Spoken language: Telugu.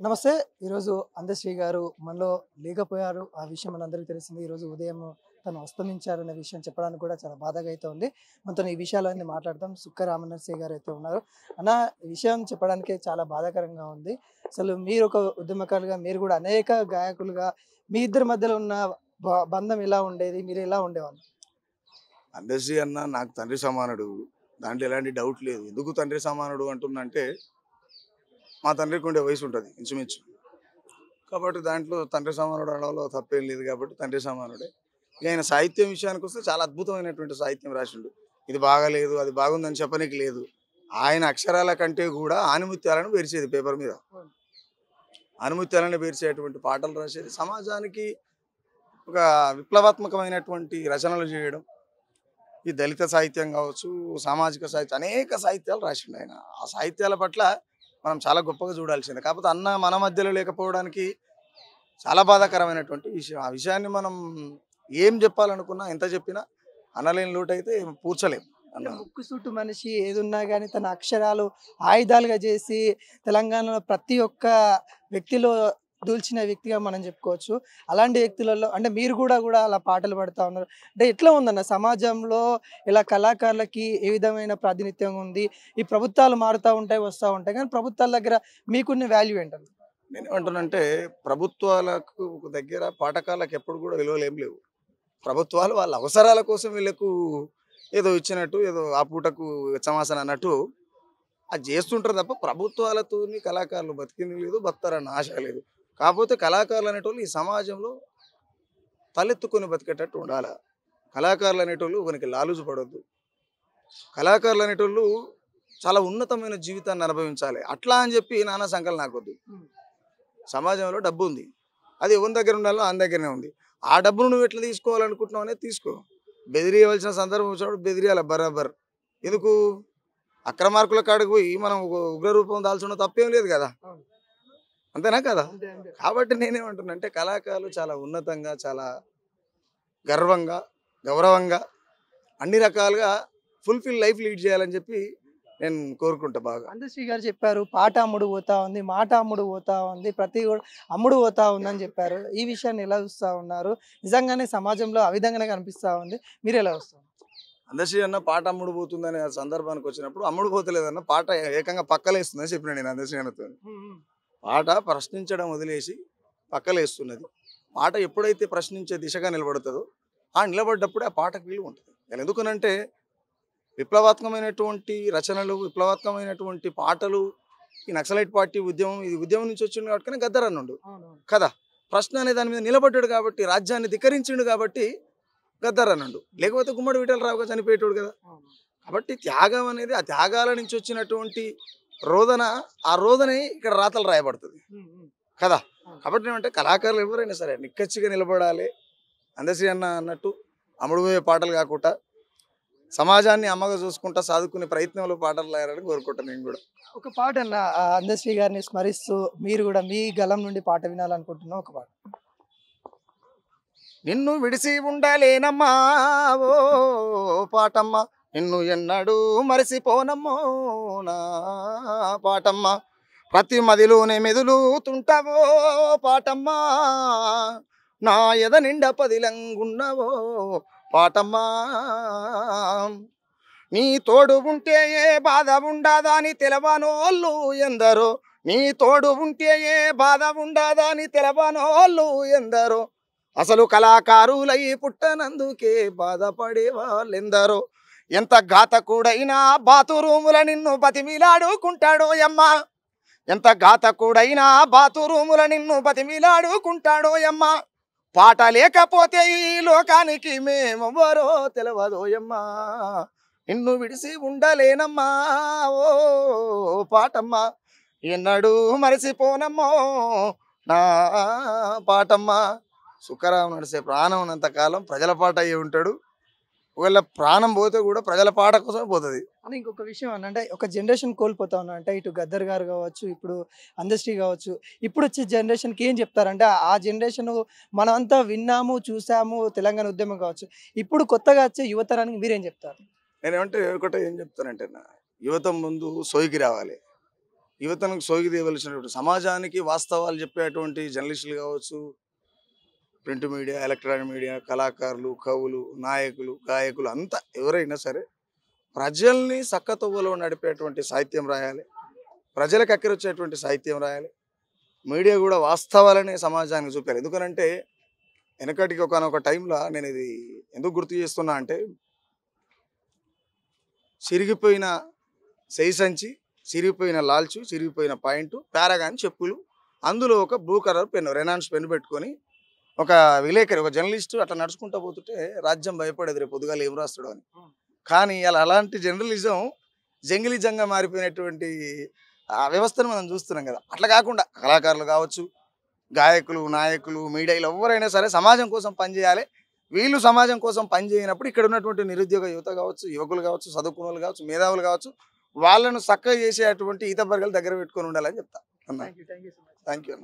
నమస్తే. ఈరోజు అందశ్రీ గారు మనలో లేకపోయారు. ఆ విషయం మనందరికీ తెలిసింది. ఈరోజు ఉదయం తను అస్తమించారనే విషయం చెప్పడానికి కూడా చాలా బాధగా అయితే ఉంది. మనతోని ఈ విషయాలన్నీ మాట్లాడదాం. సుక్క రామనరసింహ గారు అయితే ఉన్నారు. అన్న, ఈ విషయం చెప్పడానికే చాలా బాధాకరంగా ఉంది. అసలు మీరు ఒక ఉద్యమకారులుగా, మీరు కూడా అనేక గాయకులుగా మీ ఇద్దరి మధ్యలో ఉన్న బంధం ఎలా ఉండేది? మీరు ఎలా ఉండేవాళ్ళు? అందశ్రీ అన్న నాకు తండ్రి సమానుడు. దాంట్లో ఎలాంటి డౌట్ లేదు. ఎందుకు తండ్రి సమానుడు అంటున్నంటే, మా తండ్రికి ఉండే వయసు ఉంటుంది ఇంచుమించు. కాబట్టి దాంట్లో తండ్రి సమానుడు అనడంలో తప్పేం లేదు కాబట్టి తండ్రి సమానుడే. ఇక ఆయన సాహిత్యం విషయానికి వస్తే చాలా అద్భుతమైనటువంటి సాహిత్యం రాసిండు. ఇది బాగాలేదు, అది బాగుందని చెప్పనీకి లేదు. ఆయన అక్షరాల కంటే కూడా ఆణిముత్యాలను పేర్చేది పేపర్ మీద. ఆణిముత్యాలను పేర్చేటువంటి పాటలు రాసేది. సమాజానికి ఒక విప్లవాత్మకమైనటువంటి రచనలు చేయడం. ఈ దళిత సాహిత్యం కావచ్చు, సామాజిక సాహిత్యం, అనేక సాహిత్యాలు రాసిండు ఆయన. ఆ సాహిత్యాల పట్ల మనం చాలా గొప్పగా చూడాల్సిందే. కాకపోతే అన్న మన మధ్యలో లేకపోవడానికి చాలా బాధాకరమైనటువంటి విషయం. ఆ విషయాన్ని మనం ఏం చెప్పాలనుకున్నా, ఎంత చెప్పినా అనలేని లోటైతే పూడ్చలేం అంటే అన్న. ముక్కుసూటి మనిషి ఏదున్నా గానీ తన అక్షరాలు ఆయుధాలుగా చేసి తెలంగాణలో ప్రతి ఒక్క వ్యక్తిలో దూల్చిన వ్యక్తిగా మనం చెప్పుకోవచ్చు. అలాంటి వ్యక్తులలో అంటే మీరు కూడా అలా పాటలు పాడుతా ఉన్నారు. అంటే ఎట్లా ఉందన్న సమాజంలో ఇలా కళాకారులకి ఏ విధమైన ప్రాతినిధ్యం ఉంది? ఈ ప్రభుత్వాలు మారుతా ఉంటాయి, వస్తా ఉంటాయి. కానీ ప్రభుత్వాల దగ్గర మీకున్న వాల్యూ ఏంటండి? నేనేమంటున్నానంటే, ప్రభుత్వాలకు దగ్గర పాఠకాలకు ఎప్పుడు కూడా విలువలు ఏం లేవు. ప్రభుత్వాలు వాళ్ళ అవసరాల కోసం వీళ్ళకు ఏదో ఇచ్చినట్టు, ఏదో ఆ పూటకు సమాసన అన్నట్టు అది చేస్తుంటారు తప్ప ప్రభుత్వాలతోని కళాకారులు బతికింది లేదు, బతారన్న ఆశ లేదు. కాకపోతే కళాకారులు అనేటోళ్ళు ఈ సమాజంలో తలెత్తుకొని బతికేటట్టు ఉండాలి. కళాకారులు అనేటోళ్ళు ఒకరికి లాలూజు పడొద్దు. కళాకారులు అనేటోళ్ళు చాలా ఉన్నతమైన జీవితాన్ని అనుభవించాలి. అట్లా అని చెప్పి నానా సంకలు నాకొద్దు. సమాజంలో డబ్బు ఉంది, అది ఎవరి దగ్గర ఉండాలో ఆయన దగ్గరనే ఉంది. ఆ డబ్బును నువ్వు ఎట్లా తీసుకోవాలనుకుంటున్నావు అనేది తీసుకో. బెదిరియవలసిన సందర్భం వచ్చినప్పుడు బెదిరియాల బరాబర్. ఎందుకు అక్రమార్కుల కాడికి పోయి మనం ఉగ్ర రూపం దాల్చడం తప్పేం లేదు కదా, అంతేనా కదా? కాబట్టి నేనేమంటున్నా అంటే, కళాకారులు చాలా ఉన్నతంగా, చాలా గర్వంగా, గౌరవంగా, అన్ని రకాలుగా ఫుల్ఫిల్ లైఫ్ లీడ్ చేయాలని చెప్పి నేను కోరుకుంటా బాగా. అందశ్రీ గారు చెప్పారు, పాట అమ్ముడు పోతా ఉంది, మాట అమ్ముడు పోతా ఉంది, ప్రతి అమ్ముడు పోతా ఉందని చెప్పారు. ఈ విషయాన్ని ఎలా చూస్తా ఉన్నారు? నిజంగానే సమాజంలో ఆ విధంగానే కనిపిస్తా ఉంది. మీరు ఎలా చూస్తారు? అందశ్రీ అన్న పాట అమ్ముడు పోతుందనే సందర్భానికి వచ్చినప్పుడు, అమ్ముడు పోతలేదన్న పాట ఏకంగా పక్కలేస్తుందని చెప్పిన నేను అందశ్రీ అన్నతో. పాట ప్రశ్నించడం వదిలేసి పక్కలేస్తున్నది. పాట ఎప్పుడైతే ప్రశ్నించే దిశగా నిలబడుతుందో, ఆ నిలబడ్డప్పుడే ఆ పాటకు విలువ ఉంటుంది. ఎందుకనంటే విప్లవాత్మకమైనటువంటి రచనలు, విప్లవాత్మకమైనటువంటి పాటలు, ఈ నక్సలైట్ పార్టీ ఉద్యమం, ఇది ఉద్యమం నుంచి వచ్చింది కాబట్టి గద్దర్ అన్నుండు కదా. ప్రశ్న అనే దాని మీద నిలబడ్డాడు కాబట్టి, రాజ్యాన్ని ధిక్కరించిండు కాబట్టి గద్దర్ అన్నుండు. లేకపోతే గుమ్మడి విఠలరావుగా చనిపోయేటోడు కదా. కాబట్టి త్యాగం అనేది, ఆ త్యాగాల నుంచి వచ్చినటువంటి రోదన, ఆ రోదనే ఇక్కడ రాతలు రాయబడుతుంది కదా. కాబట్టి ఏమంటే కళాకారులు ఎవరైనా సరే నిక్కచ్చిగా నిలబడాలి. అందశ్రీ అన్న అన్నట్టు అమ్ముడుపోయే పాటలు కాకుండా సమాజాన్ని అమ్మగా చూసుకుంటా సాదుకునే ప్రయత్నంలో పాటలు రాయాలని కోరుకుంటాను నేను కూడా. ఒక పాట అన్న, అందశ్రీ గారిని స్మరిస్తూ మీరు కూడా మీ గలం నుండి పాట వినాలనుకుంటున్నా ఒక పాట. నిన్ను విడిసి ఉండలేనమ్మా ఓ పాటమ్మ, నిన్ను ఎన్నడూ మరిసిపోనమ్మో నా పాటమ్మ, ప్రతి మదిలోనే మెదులుతుంటావో పాటమ్మా, నా ఎద నిండా పదిలంగున్నావో పాటమ్మా, నీ తోడు ఉంటే ఏ బాధ ఉండదా అని తెలవనోళ్ళు ఎందరో, నీ తోడు ఉంటే ఏ బాధ ఉండదా అని తెలవనోళ్ళు ఎందరో, అసలు కళాకారులై పుట్టనందుకే బాధపడే వాళ్ళెందరో, ఎంత ఘాతకుడైనా బాతురూముల నిన్ను బతిమిలాడుకుంటాడో యమ్మా, ఎంత ఘాతకుడైనా బాతురూముల నిన్ను బతిమిలాడుకుంటాడో యమ్మా, పాట లేకపోతే ఈ లోకానికి మేమెవరో తెలవదోయమ్మా, నిన్ను విడిసి ఉండలేనమ్మా ఓ పాటమ్మా, ఎన్నడూ మరిసిపోనమ్మో నా పాటమ్మా. సుఖరావు నడిసే ప్రాణం ఉన్నంతకాలం ప్రజల పాట అయ్యి ఉంటాడు. ఒకవేళ ప్రాణం పోతే కూడా ప్రజల పాట కోసం పోతుంది. అని ఇంకొక విషయం అన్న, అంటే ఒక జనరేషన్ కోల్పోతా ఉన్నా, అంటే ఇటు గద్దర్ గారు కావచ్చు, ఇప్పుడు అందశ్రీ కావచ్చు, ఇప్పుడు వచ్చే జనరేషన్కి ఏం చెప్తారంటే ఆ జనరేషన్ మనమంతా విన్నాము, చూసాము, తెలంగాణ ఉద్యమం కావచ్చు. ఇప్పుడు కొత్తగా వచ్చే యువతరానికి మీరేం చెప్తారు? నేనేమంటే ఒకటే ఏం చెప్తానంటే, యువత ముందు సోయికి రావాలి. యువతకు సోగిదేవలసినటువంటి సమాజానికి వాస్తవాలు చెప్పేటువంటి జర్నలిస్టులు కావచ్చు, ప్రింట్ మీడియా, ఎలక్ట్రానిక్ మీడియా, కళాకారులు, కవులు, నాయకులు, గాయకులు అంతా ఎవరైనా సరే ప్రజల్ని సక్కతొవ్వలో నడిపేటువంటి సాహిత్యం రాయాలి. ప్రజలకు అక్కరొచ్చేటువంటి సాహిత్యం రాయాలి. మీడియా కూడా వాస్తవాలని సమాజానికి చూపాలి. ఎందుకనంటే వెనకటికి ఒకనొక టైంలో నేను ఇది ఎందుకు గుర్తు చేస్తున్నా అంటే, చిరిగిపోయిన సెయి సంచి, చిరిగిపోయిన లాల్చు, చిరిగిపోయిన పాయింట్, పారాగాన్ చెప్పులు, అందులో ఒక బ్లూ కలర్ పెన్, రెనాన్స్ పెన్ పెట్టుకొని ఒక విలేకరి, ఒక జర్నలిస్టు అట్లా నడుచుకుంటూ పోతుంటే రాజ్యం భయపడేది రేపు పొద్దుగాల ఏం రాస్తాడు అని. కానీ అలా అలాంటి జర్నలిజం జంగిలిజంగా మారిపోయినటువంటి ఆ వ్యవస్థను మనం చూస్తున్నాం కదా. అట్లా కాకుండా కళాకారులు కావచ్చు, గాయకులు, నాయకులు, మీడియాలో ఎవరైనా సరే సమాజం కోసం పనిచేయాలి. వీళ్ళు సమాజం కోసం పనిచేయనప్పుడు ఇక్కడ ఉన్నటువంటి నిరుద్యోగ యువత కావచ్చు, యువకులు కావచ్చు, చదువుకున్న వాళ్ళు కావచ్చు, మేధావులు కావచ్చు, వాళ్ళను చక్కగా చేసేటువంటి ఈత బర్గలు దగ్గర పెట్టుకొని ఉండాలని చెప్తా అన్న. Thank you so much. Thank you అన్న.